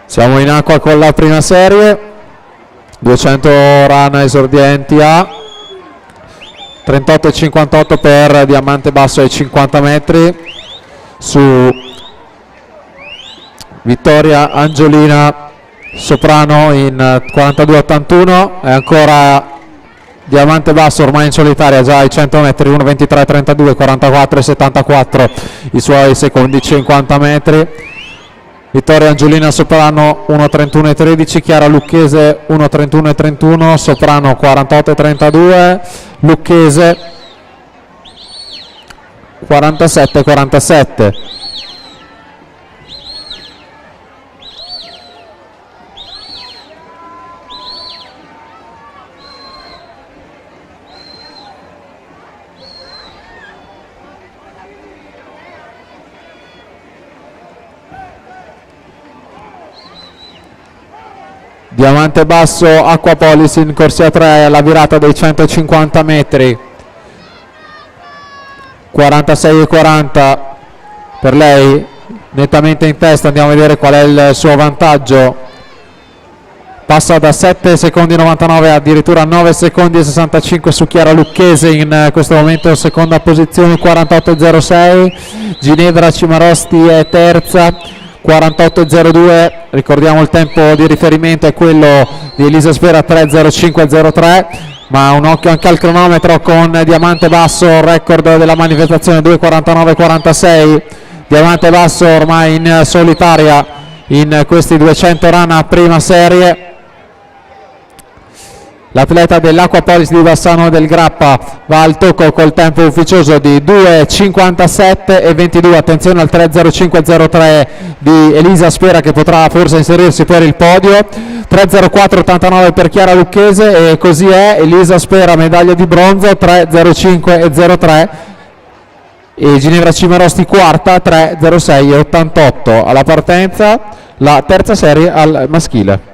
Siamo in acqua con la prima serie, 200 run esordienti a 38,58 per diamante basso ai 50 metri su Vittoria Angiolina Soprano in 42,81. È ancora diamante basso ormai in solitaria già ai 100 metri, 1,23,32, 44,74 i suoi secondi 50 metri. Vittoria Angiolina Soprano 1,31,13, Chiara Lucchese 1,31,31, Soprano 48,32, Lucchese 47,47. Diamante basso Aquapolis in corsia 3 alla virata dei 150 metri, 46,40 per lei, nettamente in testa. Andiamo a vedere qual è il suo vantaggio. Passa da 7 secondi 99 addirittura 9 secondi e 65 su Chiara Lucchese, in questo momento seconda posizione, 48,06. Ginevra Cimarosti è terza, 48,02, ricordiamo il tempo di riferimento è quello di Elisa Sfera, 3,05,03, ma un occhio anche al cronometro con diamante basso, record della manifestazione 2,49,46. Diamante basso ormai in solitaria in questi 200 run a prima serie. L'atleta dell'Acquapolis di Bassano del Grappa va al tocco col tempo ufficioso di 2,57,22. Attenzione al 3,05,03 di Elisa Sfera, che potrà forse inserirsi per il podio. 3,04,89 per Chiara Lucchese, e così è. Elisa Sfera medaglia di bronzo, 3,05,03, e Ginevra Cimarosti quarta, 3,06,88. Alla partenza la terza serie al maschile.